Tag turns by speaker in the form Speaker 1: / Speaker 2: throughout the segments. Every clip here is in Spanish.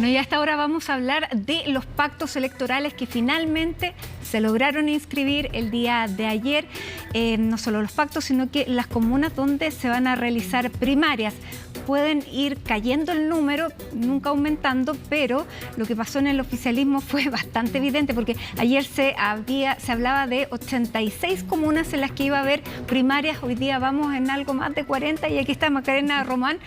Speaker 1: Bueno, y hasta ahora vamos a hablar de los pactos electorales que finalmente se lograron inscribir el día de ayer. No solo los pactos, sino que las comunas donde se van a realizar primarias. Pueden ir cayendo el número, nunca aumentando, pero lo que pasó en el oficialismo fue bastante evidente, porque ayer se hablaba de 86 comunas en las que iba a haber primarias. Hoy día vamos en algo más de 40 y aquí está Macarena Román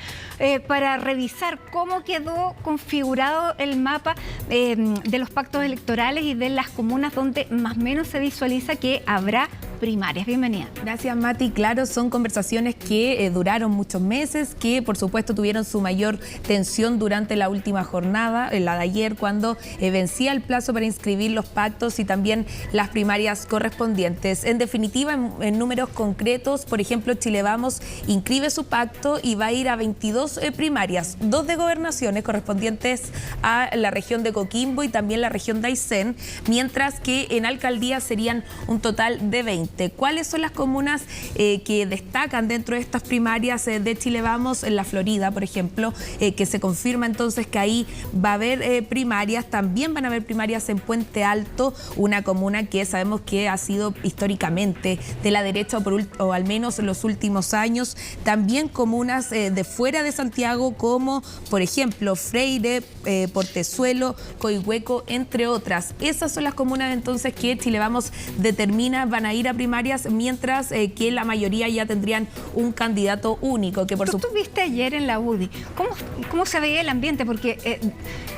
Speaker 1: para revisar cómo quedó configurado el mapa de los pactos electorales y de las comunas donde más o menos se visualiza que habrá primarias. Bienvenida.
Speaker 2: Gracias, Mati. Claro, son conversaciones que duraron muchos meses, que por supuesto tuvieron su mayor tensión durante la última jornada, la de ayer, cuando vencía el plazo para inscribir los pactos y también las primarias correspondientes. En definitiva, en números concretos, por ejemplo, Chile Vamos inscribe su pacto y va a ir a 22 primarias, 2 de gobernaciones correspondientes a la región de Coquimbo y también la región de Aysén, mientras que en alcaldía serían un total de 20. ¿Cuáles son las comunas que destacan dentro de estas primarias de Chile Vamos? En la Florida, por ejemplo, que se confirma entonces que ahí va a haber primarias. También van a haber primarias en Puente Alto, una comuna que sabemos que ha sido históricamente de la derecha o al menos en los últimos años. También comunas de fuera de Santiago como, por ejemplo, Freire, Portezuelo, Coihueco, entre otras. Esas son las comunas entonces que Chile Vamos determina van a ir a primarias, mientras que la mayoría ya tendrían un candidato único. Que por
Speaker 1: Tú estuviste ayer en la UDI. ¿Cómo se veía el ambiente? Porque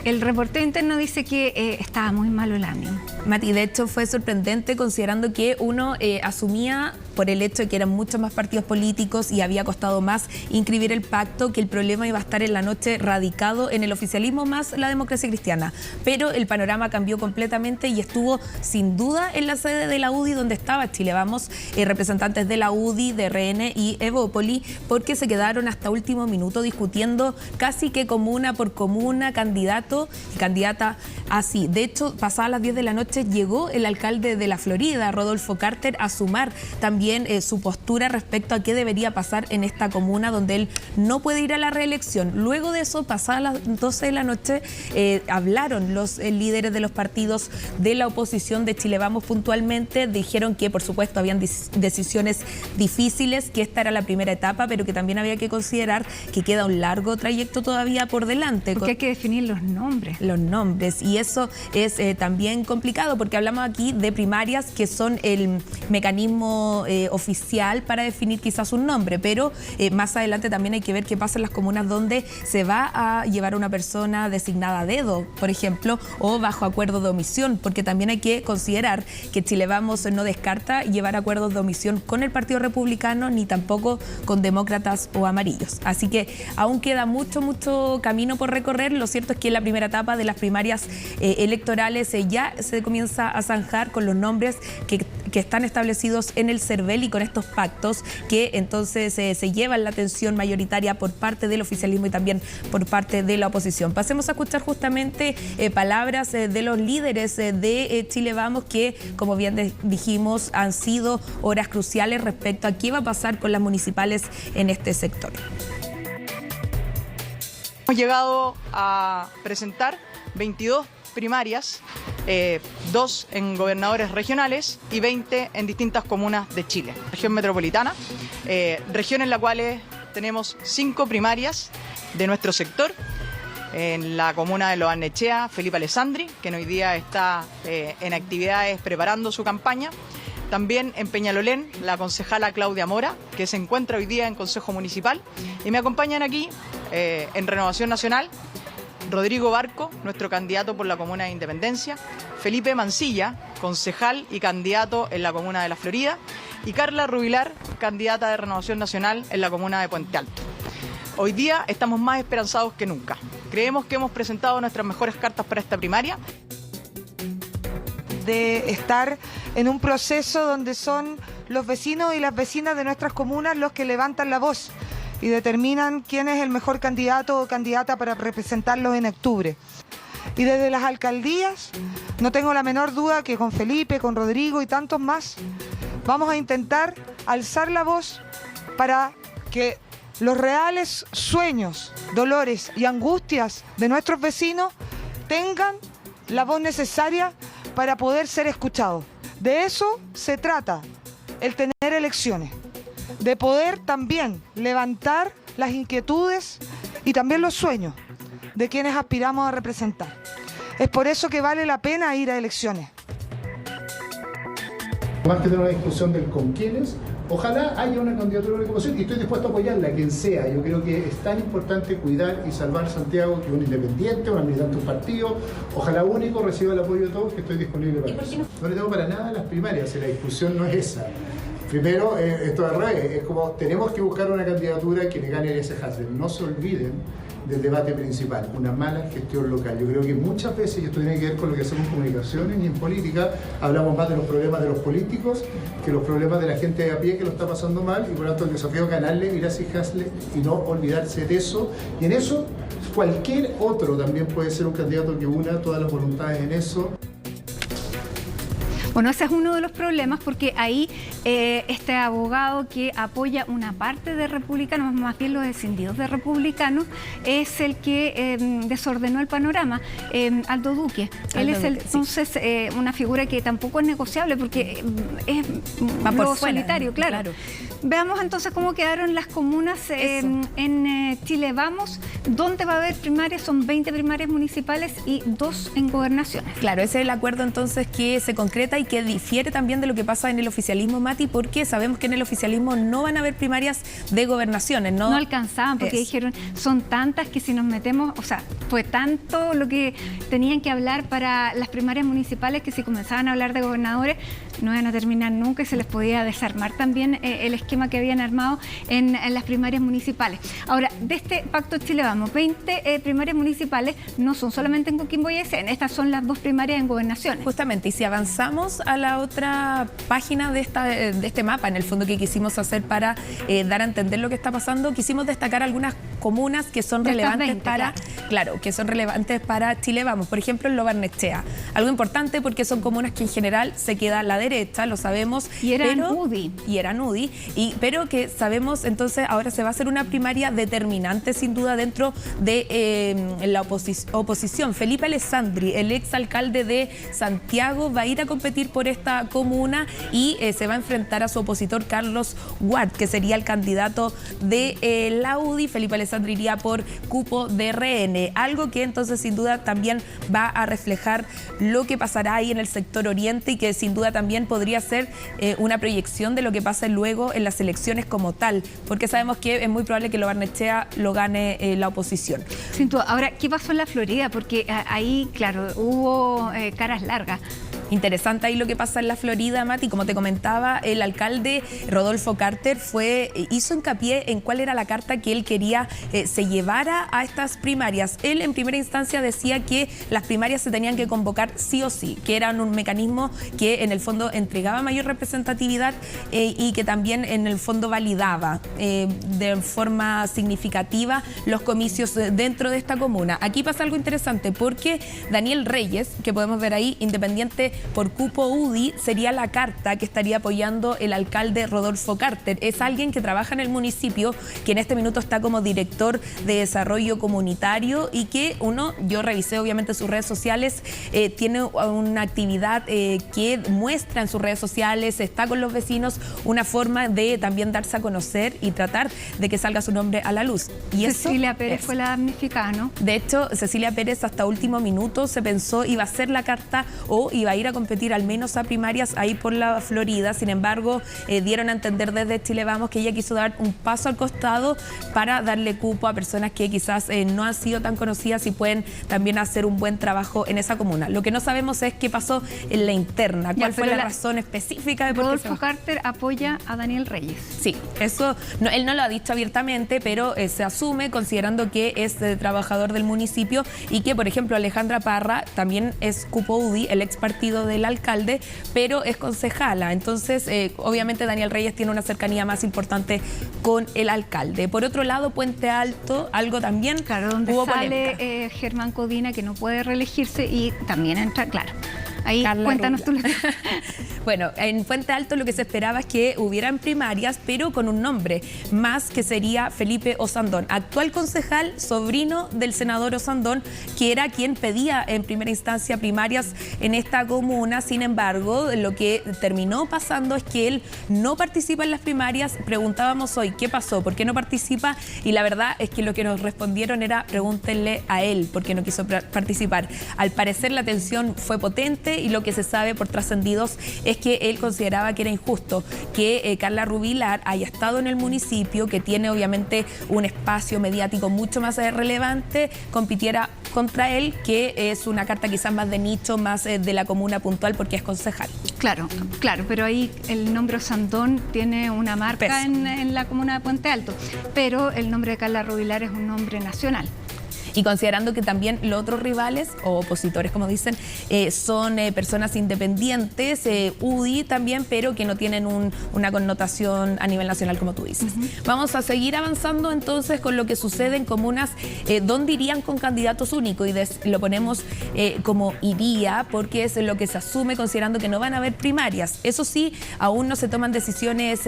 Speaker 1: el reportero interno dice que estaba muy malo el ánimo.
Speaker 2: Mati, de hecho fue sorprendente considerando que uno asumía, por el hecho de que eran muchos más partidos políticos y había costado más inscribir el pacto, que el problema iba a estar en la noche radicado en el oficialismo más la democracia cristiana. Pero el panorama cambió completamente y estuvo sin duda en la sede de la UDI donde estaba Chile Vamos, representantes de la UDI, de RN y Evópoli, porque se quedaron hasta último minuto discutiendo casi que comuna por comuna, candidato y candidata así. De hecho, pasadas las 10 de la noche llegó el alcalde de la Florida, Rodolfo Carter, a sumar también su postura respecto a qué debería pasar en esta comuna donde él no puede ir a la reelección. Luego de eso, pasadas las 12 de la noche, hablaron los líderes de los partidos de la oposición de Chile Vamos puntualmente, dijeron que por supuesto habían decisiones difíciles, que esta era la primera etapa, pero que también había que considerar que queda un largo trayecto todavía por delante.
Speaker 1: Porque hay que definir los nombres.
Speaker 2: Los nombres, y eso es también complicado, porque hablamos aquí de primarias que son el mecanismo oficial para definir quizás un nombre, pero más adelante también hay que ver qué pasa en las comunas donde se va a llevar una persona designada a dedo, por ejemplo, o bajo acuerdo de omisión, porque también hay que considerar que Chile Vamos no descarta llevar acuerdos de omisión con el Partido Republicano ni tampoco con demócratas o amarillos. Así que aún queda mucho camino por recorrer. Lo cierto es que en la primera etapa de las primarias electorales ya se comienza a zanjar con los nombres que están establecidos en el CERVEL y con estos pactos que entonces se llevan la atención mayoritaria por parte del oficialismo y también por parte de la oposición. Pasemos a escuchar justamente palabras de los líderes de Chile Vamos que, como bien dijimos, han sido horas cruciales respecto a qué va a pasar con las municipales en este sector.
Speaker 3: Hemos llegado a presentar 22 primarias, 2 en gobernadores regionales y 20 en distintas comunas de Chile. Región metropolitana, región en la cual tenemos 5 primarias de nuestro sector. En la comuna de Lo Barnechea, Felipe Alessandri, que hoy día está en actividades preparando su campaña. También en Peñalolén, la concejala Claudia Mora, que se encuentra hoy día en Consejo Municipal. Y me acompañan aquí, en Renovación Nacional, Rodrigo Barco, nuestro candidato por la comuna de Independencia, Felipe Mancilla, concejal y candidato en la comuna de La Florida, y Carla Rubilar, candidata de Renovación Nacional en la comuna de Puente Alto. Hoy día estamos más esperanzados que nunca. Creemos que hemos presentado nuestras mejores cartas para esta primaria.
Speaker 4: De estar en un proceso donde son los vecinos y las vecinas de nuestras comunas los que levantan la voz y determinan quién es el mejor candidato o candidata para representarlos en octubre. Y desde las alcaldías, no tengo la menor duda que con Felipe, con Rodrigo y tantos más, vamos a intentar alzar la voz para que los reales sueños, dolores y angustias de nuestros vecinos tengan la voz necesaria para poder ser escuchados. De eso se trata el tener elecciones, de poder también levantar las inquietudes y también los sueños de quienes aspiramos a representar. Es por eso que vale la pena ir a elecciones.
Speaker 5: Más que tener una discusión del con quiénes, ojalá haya una candidatura de oposición y estoy dispuesto a apoyarla, quien sea. Yo creo que es tan importante cuidar y salvar Santiago que un independiente, un militante de un partido, ojalá único, reciba el apoyo de todos, que estoy disponible para eso. No le tengo para nada las primarias, la discusión no es esa. Primero, esto es al revés, es como tenemos que buscar una candidatura que le gane ese Hasler. No se olviden del debate principal, una mala gestión local. Yo creo que muchas veces, y esto tiene que ver con lo que hacemos en comunicaciones y en política, hablamos más de los problemas de los políticos que los problemas de la gente de a pie que lo está pasando mal, y por lo tanto el desafío es ganarle, ir hacia Hasler y no olvidarse de eso. Y en eso, cualquier otro también puede ser un candidato que una todas las voluntades en eso.
Speaker 1: Bueno, ese es uno de los problemas, porque ahí este abogado que apoya una parte de republicanos, más bien los descendidos de republicanos, es el que desordenó el panorama, Aldo Duque. Él es entonces una figura que tampoco es negociable porque es lo solitario, claro. Veamos entonces cómo quedaron las comunas en Chile Vamos, donde va a haber primarias, son 20 primarias municipales y 2 en gobernaciones.
Speaker 2: Claro, ese es el acuerdo entonces que se concreta y que difiere también de lo que pasa en el oficialismo, Mati, porque sabemos que en el oficialismo no van a haber primarias de gobernaciones. No
Speaker 1: alcanzaban, porque dijeron, son tantas que si nos metemos, o sea, fue tanto lo que tenían que hablar para las primarias municipales que si comenzaban a hablar de gobernadores no iban a terminar nunca y se les podía desarmar también el esquema que habían armado en las primarias municipales. Ahora, de este pacto Chile Vamos, 20 primarias municipales no son solamente en Coquimbo y Aysén, estas son las 2 primarias en gobernaciones.
Speaker 2: Justamente, y si avanzamos a la otra página de este mapa, en el fondo, que quisimos hacer para dar a entender lo que está pasando, quisimos destacar algunas comunas que son relevantes 20, que son relevantes para Chile Vamos. Por ejemplo, en Lo Barnechea. Algo importante porque son comunas que en general se queda a la derecha, lo sabemos.
Speaker 1: Y eran UDI.
Speaker 2: Pero que sabemos, entonces ahora se va a hacer una primaria determinante sin duda dentro de la oposición. Felipe Alessandri, el exalcalde de Santiago, va a ir a competir por esta comuna y se va a enfrentar a su opositor Carlos Ward, que sería el candidato de la UDI. Felipe Alessandri iría por cupo de RN, algo que entonces sin duda también va a reflejar lo que pasará ahí en el sector oriente y que sin duda también podría ser una proyección de lo que pase luego en las elecciones como tal, porque sabemos que es muy probable que Lo Barnechea lo gane la oposición.
Speaker 1: Sin duda. Ahora, ¿qué pasó en la Florida? Porque ahí, claro, hubo caras largas.
Speaker 2: Interesante ahí lo que pasa en la Florida, Mati. Como te comentaba, el alcalde Rodolfo Carter hizo hincapié en cuál era la carta que él quería se llevara a estas primarias. Él en primera instancia decía que las primarias se tenían que convocar sí o sí, que eran un mecanismo que en el fondo entregaba mayor representatividad y que también en el fondo validaba de forma significativa los comicios dentro de esta comuna. Aquí pasa algo interesante porque Daniel Reyes, que podemos ver ahí, independiente por cupo UDI, sería la carta que estaría apoyando el alcalde Rodolfo Carter. Es alguien que trabaja en el municipio, que en este minuto está como director de desarrollo comunitario y que yo revisé obviamente sus redes sociales, tiene una actividad que muestra en sus redes sociales, está con los vecinos, una forma de también darse a conocer y tratar de que salga su nombre a la luz. Y
Speaker 1: Cecilia Pérez fue la damnificada, ¿no?
Speaker 2: De hecho, Cecilia Pérez hasta último minuto se pensó iba a hacer la carta o iba a ir a competir al menos a primarias ahí por la Florida. Sin embargo, dieron a entender desde Chile Vamos que ella quiso dar un paso al costado para darle cupo a personas que quizás no han sido tan conocidas y pueden también hacer un buen trabajo en esa comuna. Lo que no sabemos es qué pasó en la interna, cuál fue la razón específica de por qué
Speaker 1: Rodolfo Carter apoya a Daniel Reyes.
Speaker 2: Sí, eso él no lo ha dicho abiertamente, pero se asume considerando que es trabajador del municipio y que, por ejemplo, Alejandra Parra también es cupo UDI, el ex partido del alcalde, pero es concejala. Entonces, obviamente Daniel Reyes tiene una cercanía más importante con el alcalde. Por otro lado, Puente Alto, algo también
Speaker 1: donde
Speaker 2: hubo
Speaker 1: sale Germán Codina, que no puede reelegirse y también entra, claro. Ahí, Carla cuéntanos tú.
Speaker 2: Bueno, en Puente Alto lo que se esperaba es que hubieran primarias, pero con un nombre más, que sería Felipe Osandón, actual concejal, sobrino del senador Osandón, que era quien pedía en primera instancia primarias en esta comuna. Sin embargo, lo que terminó pasando es que él no participa en las primarias. Preguntábamos hoy, ¿qué pasó? ¿Por qué no participa? Y la verdad es que lo que nos respondieron era, pregúntenle a él por qué no quiso participar. Al parecer la tensión fue potente y lo que se sabe por trascendidos es que él consideraba que era injusto que Carla Rubilar haya estado en el municipio, que tiene obviamente un espacio mediático mucho más relevante, compitiera contra él, que es una carta quizás más de nicho, más de la comuna puntual, porque es concejal.
Speaker 1: Claro, pero ahí el nombre Osandón tiene una marca en la comuna de Puente Alto, pero el nombre de Carla Rubilar es un nombre nacional.
Speaker 2: Y considerando que también los otros rivales, o opositores como dicen, son personas independientes, UDI también, pero que no tienen una connotación a nivel nacional, como tú dices. Vamos a seguir avanzando entonces con lo que sucede en comunas donde irían con candidatos únicos, y lo ponemos como iría, porque es lo que se asume considerando que no van a haber primarias. Eso sí, aún no se toman decisiones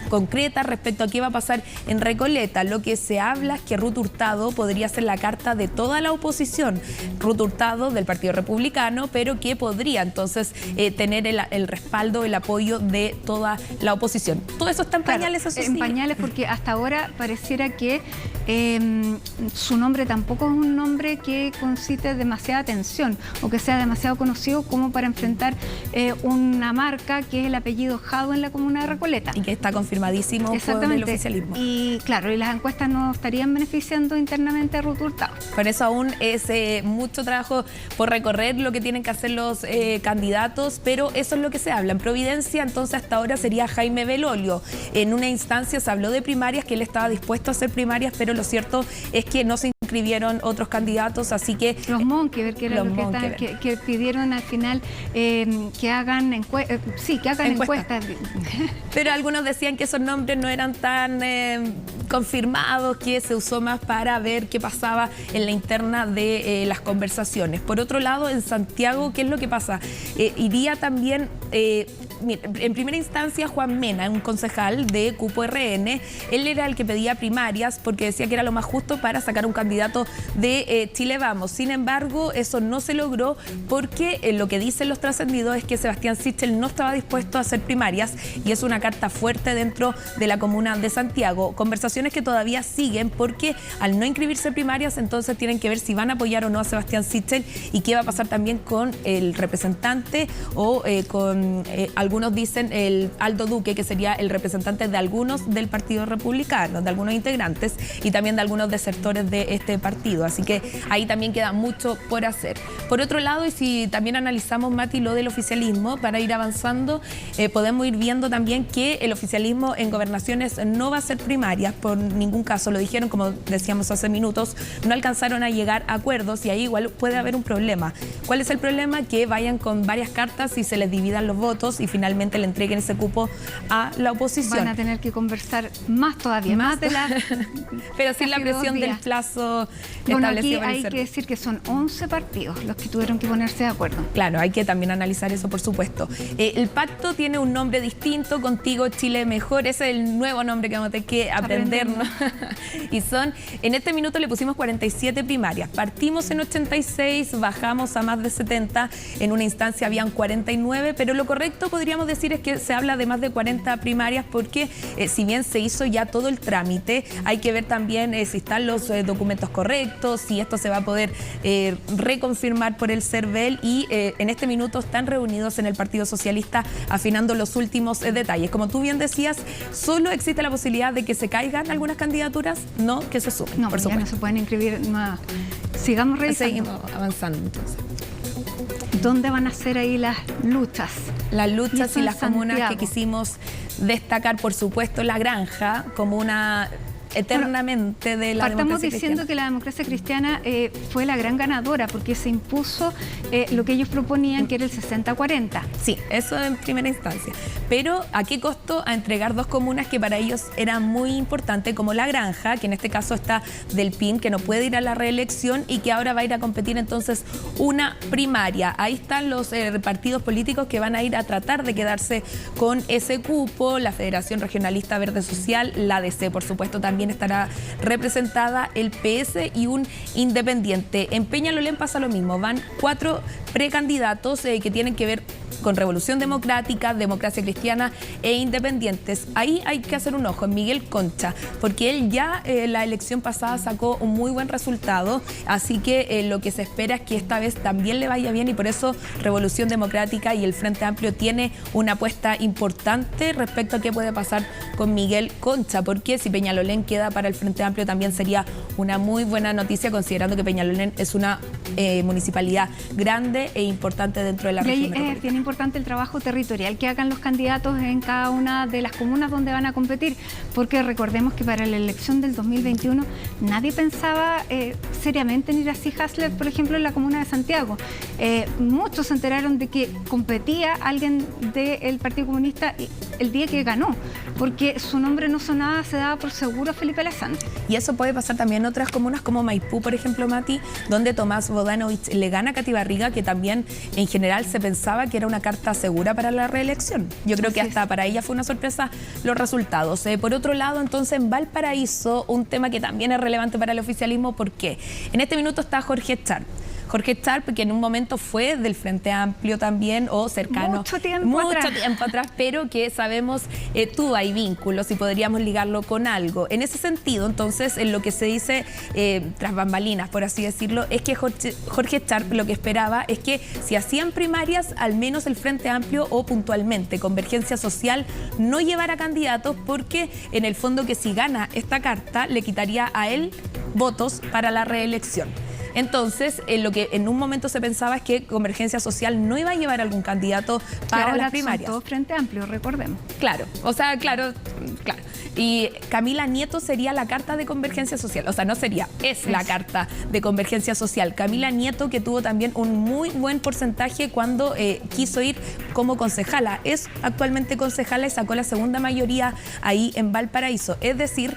Speaker 2: concretas respecto a qué va a pasar en Recoleta. Lo que se habla es que Ruth Hurtado podría ser la carta de toda la oposición, Ruth Hurtado del Partido Republicano, pero que podría entonces tener el respaldo, el apoyo de toda la oposición. Todo eso está en pañales, eso sí.
Speaker 1: En pañales, porque hasta ahora pareciera que su nombre tampoco es un nombre que concite demasiada atención o que sea demasiado conocido como para enfrentar una marca que es el apellido Jado en la comuna de Recoleta.
Speaker 2: Y que está confirmadísimo por el oficialismo.
Speaker 1: Y claro, y las encuestas no estarían beneficiando internamente a Ruth Hurtado.
Speaker 2: Por eso aún es mucho trabajo por recorrer lo que tienen que hacer los candidatos, pero eso es lo que se habla. En Providencia, entonces, hasta ahora sería Jaime Belolio. En una instancia se habló de primarias, que él estaba dispuesto a hacer primarias, pero lo cierto es que no se inscribieron otros candidatos, así que...
Speaker 1: Los Monkever, que era que pidieron al final que hagan encuestas.
Speaker 2: Pero algunos decían que esos nombres no eran tan confirmados, que se usó más para ver qué pasaba en la interna de las conversaciones. Por otro lado, en Santiago, ¿qué es lo que pasa? Iría también... en primera instancia, Juan Mena, un concejal de Cupo RN, él era el que pedía primarias porque decía que era lo más justo para sacar un candidato de Chile Vamos. Sin embargo, eso no se logró porque lo que dicen los trascendidos es que Sebastián Sichel no estaba dispuesto a hacer primarias, y es una carta fuerte dentro de la comuna de Santiago. Conversaciones que todavía siguen, porque al no inscribirse primarias, entonces tienen que ver si van a apoyar o no a Sebastián Sichel y qué va a pasar también con el representante o con algunos dicen el Aldo Duque, que sería el representante de algunos del Partido Republicano, de algunos integrantes y también de algunos desertores de este partido. Así que ahí también queda mucho por hacer. Por otro lado, y si también analizamos, Mati, lo del oficialismo, para ir avanzando, podemos ir viendo también que el oficialismo en gobernaciones no va a ser primarias por ningún caso. Lo dijeron, como decíamos hace minutos, no alcanzaron a llegar a acuerdos, y ahí igual puede haber un problema. ¿Cuál es el problema? Que vayan con varias cartas y se les dividan los votos y finalmente le entreguen ese cupo a la oposición.
Speaker 1: Van a tener que conversar más todavía, más de la...
Speaker 2: Pero sin la presión del plazo
Speaker 1: bueno,
Speaker 2: establecido.
Speaker 1: Aquí hay que decir que son 11 partidos los que tuvieron que ponerse de acuerdo.
Speaker 2: Claro, hay que también analizar eso, por supuesto. El pacto tiene un nombre distinto, Contigo Chile Mejor, ese es el nuevo nombre que vamos a tener que aprendernos. Y son, en este minuto le pusimos 47 primarias. Partimos en 86, bajamos a más de 70, en una instancia habían 49, pero lo correcto podríamos decir es que se habla de más de 40 primarias, porque si bien se hizo ya todo el trámite, hay que ver también si están los documentos correctos, si esto se va a poder reconfirmar por el CERVEL, y en este minuto están reunidos en el Partido Socialista afinando los últimos detalles. Como tú bien decías, solo existe la posibilidad de que se caigan algunas candidaturas, no que se sumen.
Speaker 1: No, por supuesto. Ya no se pueden inscribir más. Sigamos revisando.
Speaker 2: Seguimos avanzando entonces.
Speaker 1: ¿Dónde van a ser ahí las luchas?
Speaker 2: Las luchas y las comunas que quisimos destacar, por supuesto, La Granja como una eternamente de la
Speaker 1: Partamos
Speaker 2: democracia
Speaker 1: diciendo
Speaker 2: cristiana.
Speaker 1: que la democracia cristiana fue la gran ganadora porque se impuso lo que ellos proponían, que era el 60-40.
Speaker 2: Sí, eso en primera instancia. Pero ¿a qué costo? A entregar 2 comunas que para ellos era muy importante, como La Granja, que en este caso está del PIN, que no puede ir a la reelección y que ahora va a ir a competir entonces una primaria. Ahí están los partidos políticos que van a ir a tratar de quedarse con ese cupo. La Federación Regionalista Verde Social, la DC, por supuesto, también estará representada, el PS y un independiente. En Peñalolén pasa lo mismo, van 4 precandidatos que tienen que ver con Revolución Democrática, Democracia Cristiana e Independientes. Ahí hay que hacer un ojo en Miguel Concha, porque él ya la elección pasada sacó un muy buen resultado, así que lo que se espera es que esta vez también le vaya bien y por eso Revolución Democrática y el Frente Amplio tiene una apuesta importante respecto a qué puede pasar con Miguel Concha, porque si Peñalolén queda para el Frente Amplio también sería una muy buena noticia, considerando que Peñalolén es una municipalidad grande e importante dentro de la región metropolitana.
Speaker 1: Bien importante el trabajo territorial que hagan los candidatos en cada una de las comunas donde van a competir, porque recordemos que para la elección del 2021 nadie pensaba seriamente en ir a Hasler, por ejemplo, en la comuna de Santiago. Muchos se enteraron de que competía alguien del Partido Comunista el día que ganó, porque su nombre no sonaba, se daba por seguro Felipe Lazante.
Speaker 2: Y eso puede pasar también en otras comunas como Maipú, por ejemplo, Mati, donde Tomás Bodanovich le gana a Katy Barriga, que también en general se pensaba que era una carta segura para la reelección. Yo creo que hasta para ella fue una sorpresa los resultados. Por otro lado, entonces, en Valparaíso, un tema que también es relevante para el oficialismo, ¿por qué? En este minuto está Jorge Sharp. Jorge Sharp, que en un momento fue del Frente Amplio también, o cercano.
Speaker 1: Mucho tiempo
Speaker 2: atrás, pero que sabemos tuvo ahí vínculos y podríamos ligarlo con algo. En ese sentido, entonces, en lo que se dice tras bambalinas, por así decirlo, es que Jorge Sharp lo que esperaba es que si hacían primarias, al menos el Frente Amplio o puntualmente Convergencia Social no llevara candidatos, porque en el fondo que si gana esta carta le quitaría a él votos para la reelección. Entonces, lo que en un momento se pensaba es que Convergencia Social no iba a llevar algún candidato para las primarias.
Speaker 1: Son todos Frente Amplio, recordemos.
Speaker 2: Claro, o sea, claro. Y Camila Nieto sería la carta de Convergencia Social, o sea, no sería, es la carta de Convergencia Social. Camila Nieto, que tuvo también un muy buen porcentaje cuando quiso ir como concejala. Es actualmente concejala y sacó la segunda mayoría ahí en Valparaíso. Es decir,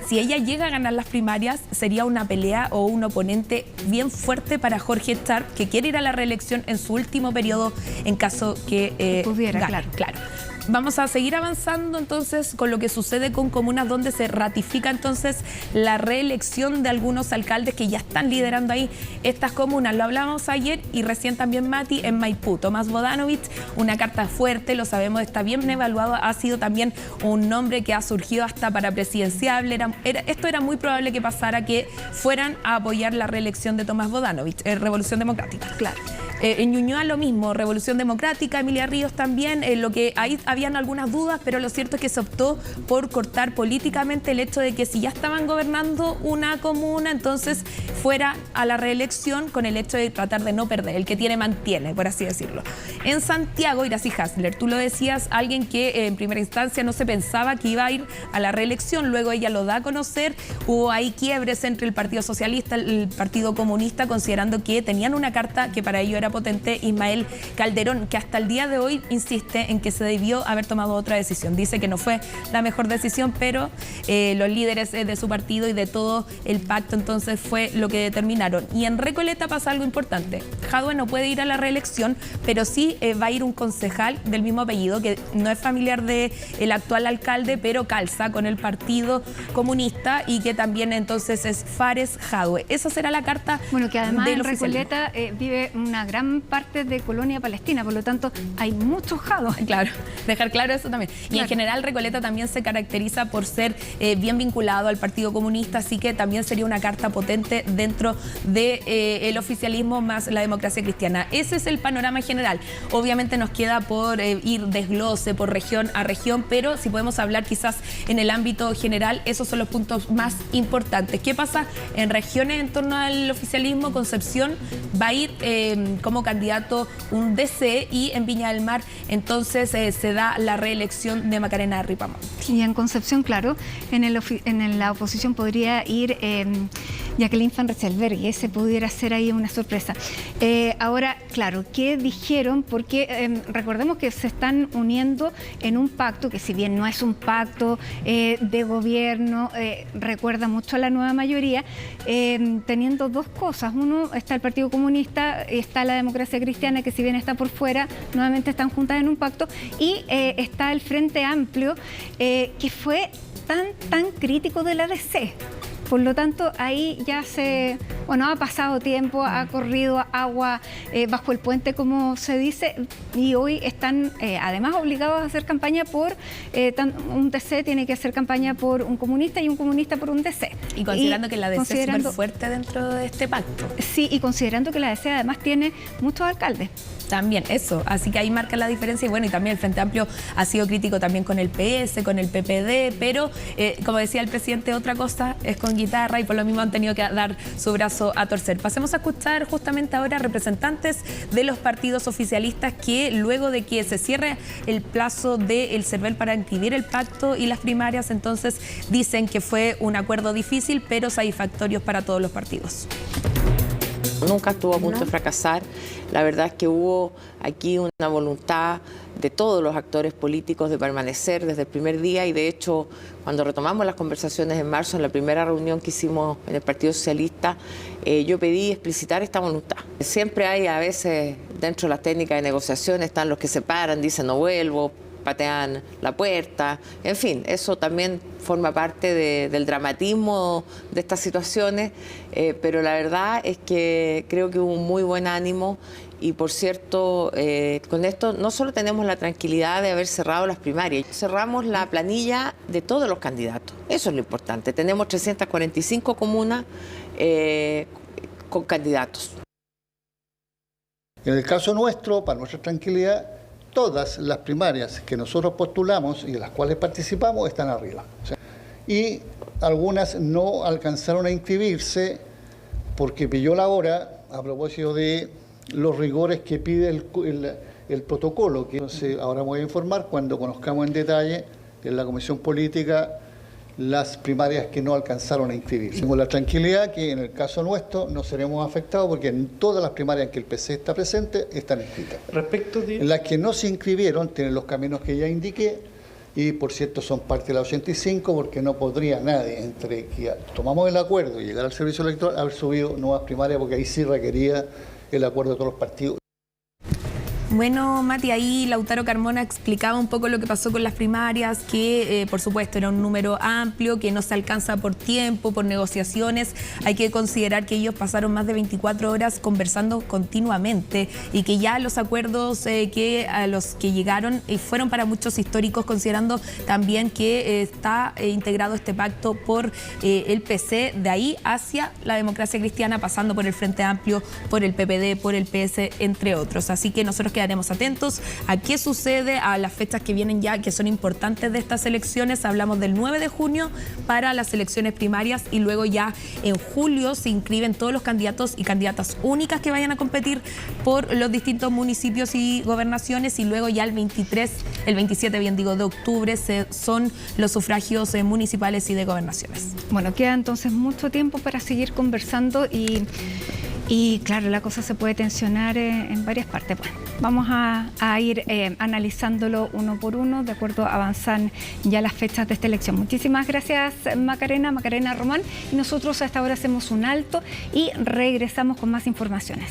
Speaker 2: si ella llega a ganar las primarias, sería una pelea o un oponente bien fuerte para Jorge Sharp, que quiere ir a la reelección en su último periodo en caso que
Speaker 1: pudiera,
Speaker 2: gane. Claro. Vamos a seguir avanzando entonces con lo que sucede con comunas donde se ratifica entonces la reelección de algunos alcaldes que ya están liderando ahí estas comunas. Lo hablábamos ayer y recién también, Mati, en Maipú. Tomás Bodanovich, una carta fuerte, lo sabemos, está bien evaluado, ha sido también un nombre que ha surgido hasta para presidenciable. Esto era muy probable que pasara, que fueran a apoyar la reelección de Tomás Bodanovich, Revolución Democrática.
Speaker 1: Claro.
Speaker 2: En Ñuñoa lo mismo, Revolución Democrática, Emilia Ríos también, lo que ahí habían algunas dudas, pero lo cierto es que se optó por cortar políticamente el hecho de que si ya estaban gobernando una comuna, entonces fuera a la reelección, con el hecho de tratar de no perder, el que tiene mantiene, por así decirlo. En Santiago, Iracy Hasler, tú lo decías, alguien que en primera instancia no se pensaba que iba a ir a la reelección, luego ella lo da a conocer, hubo ahí quiebres entre el Partido Socialista, el Partido Comunista, considerando que tenían una carta que para ello era potente. Ismael Calderón, que hasta el día de hoy insiste en que se debió haber tomado otra decisión. Dice que no fue la mejor decisión, pero los líderes de su partido y de todo el pacto entonces fue lo que determinaron. Y en Recoleta pasa algo importante. Jadwe no puede ir a la reelección, pero sí va a ir un concejal del mismo apellido, que no es familiar del actual alcalde, pero calza con el Partido Comunista, y que también entonces es Fares Jadwe. Esa será la carta.
Speaker 1: Bueno, que además en
Speaker 2: oficialismo.
Speaker 1: Recoleta vive una gran parte de colonia palestina, por lo tanto hay muchos Jadwe.
Speaker 2: Claro, dejar claro eso también. Y en general Recoleta también se caracteriza por ser bien vinculado al Partido Comunista, así que también sería una carta potente dentro del oficialismo más la democracia cristiana. Ese es el panorama general. Obviamente nos queda por ir desglose por región a región, pero si podemos hablar quizás en el ámbito general, esos son los puntos más importantes. ¿Qué pasa en regiones en torno al oficialismo? Concepción va a ir como candidato un DC, y en Viña del Mar entonces se da la reelección de Macarena Ripamont.
Speaker 1: Y en Concepción, claro, en la oposición podría ir Jacqueline Van Rysselberghe, ese pudiera ser ahí una sorpresa. Ahora, claro, ¿qué dijeron? Porque recordemos que se están uniendo en un pacto que, si bien no es un pacto de gobierno, recuerda mucho a la nueva mayoría, teniendo dos cosas. Uno, está el Partido Comunista, está la Democracia Cristiana, que si bien está por fuera, nuevamente están juntas en un pacto, y está el Frente Amplio, que fue tan crítico de la DC. Por lo tanto, ahí ya ha pasado tiempo, ha corrido agua bajo el puente, como se dice, y hoy están además obligados a hacer campaña por un DC tiene que hacer campaña por un comunista y un comunista por un DC.
Speaker 2: Y considerando que la DC es súper fuerte dentro de este pacto.
Speaker 1: Sí, y considerando que la DC además tiene muchos alcaldes.
Speaker 2: También eso, así que ahí marca la diferencia. Y bueno, y también el Frente Amplio ha sido crítico también con el PS, con el PPD, pero como decía el presidente, otra cosa es con guitarra, y por lo mismo han tenido que dar su brazo a torcer. Pasemos a escuchar justamente ahora representantes de los partidos oficialistas que, luego de que se cierre el plazo del CERVEL para inscribir el pacto y las primarias, entonces dicen que fue un acuerdo difícil pero satisfactorio para todos los partidos.
Speaker 6: Nunca estuvo a punto de fracasar. La verdad es que hubo aquí una voluntad de todos los actores políticos de permanecer desde el primer día, y de hecho cuando retomamos las conversaciones en marzo, en la primera reunión que hicimos en el Partido Socialista, yo pedí explicitar esta voluntad. Siempre hay, a veces dentro de las técnicas de negociación, están los que se paran, dicen no vuelvo, patean la puerta, en fin, eso también forma parte del dramatismo de estas situaciones, pero la verdad es que creo que hubo un muy buen ánimo. Y por cierto, con esto no solo tenemos la tranquilidad de haber cerrado las primarias, cerramos la planilla de todos los candidatos. Eso es lo importante. Tenemos 345 comunas con candidatos.
Speaker 7: En el caso nuestro, para nuestra tranquilidad, todas las primarias que nosotros postulamos y en las cuales participamos están arriba. Y algunas no alcanzaron a inscribirse porque pilló la hora, a propósito de los rigores que pide el protocolo, que entonces ahora me voy a informar cuando conozcamos en detalle en la Comisión Política las primarias que no alcanzaron a inscribirse. Tengo la tranquilidad que en el caso nuestro no seremos afectados porque en todas las primarias en que el PC está presente están inscritas. En las que no se inscribieron tienen los caminos que ya indiqué, y por cierto son parte de la 85, porque no podría nadie, entre que tomamos el acuerdo y llegar al servicio electoral, haber subido nuevas primarias, porque ahí sí requería el acuerdo de todos los partidos.
Speaker 2: Bueno, Mati, ahí Lautaro Carmona explicaba un poco lo que pasó con las primarias, que por supuesto era un número amplio, que no se alcanza por tiempo, por negociaciones. Hay que considerar que ellos pasaron más de 24 horas conversando continuamente, y que ya los acuerdos a los que llegaron fueron para muchos históricos, considerando también que está integrado este pacto por el PC, de ahí hacia la Democracia Cristiana, pasando por el Frente Amplio, por el PPD, por el PS, entre otros. Así que nosotros quedaremos atentos a qué sucede, a las fechas que vienen ya, que son importantes de estas elecciones. Hablamos del 9 de junio para las elecciones primarias, y luego ya en julio se inscriben todos los candidatos y candidatas únicas que vayan a competir por los distintos municipios y gobernaciones, y luego ya el 27 de octubre son los sufragios municipales y de gobernaciones.
Speaker 1: Bueno, queda entonces mucho tiempo para seguir conversando, y claro, la cosa se puede tensionar en varias partes. Bueno, vamos a ir analizándolo uno por uno, de acuerdo a avanzan ya las fechas de esta elección. Muchísimas gracias, Macarena Román, y nosotros a esta hora hacemos un alto y regresamos con más informaciones.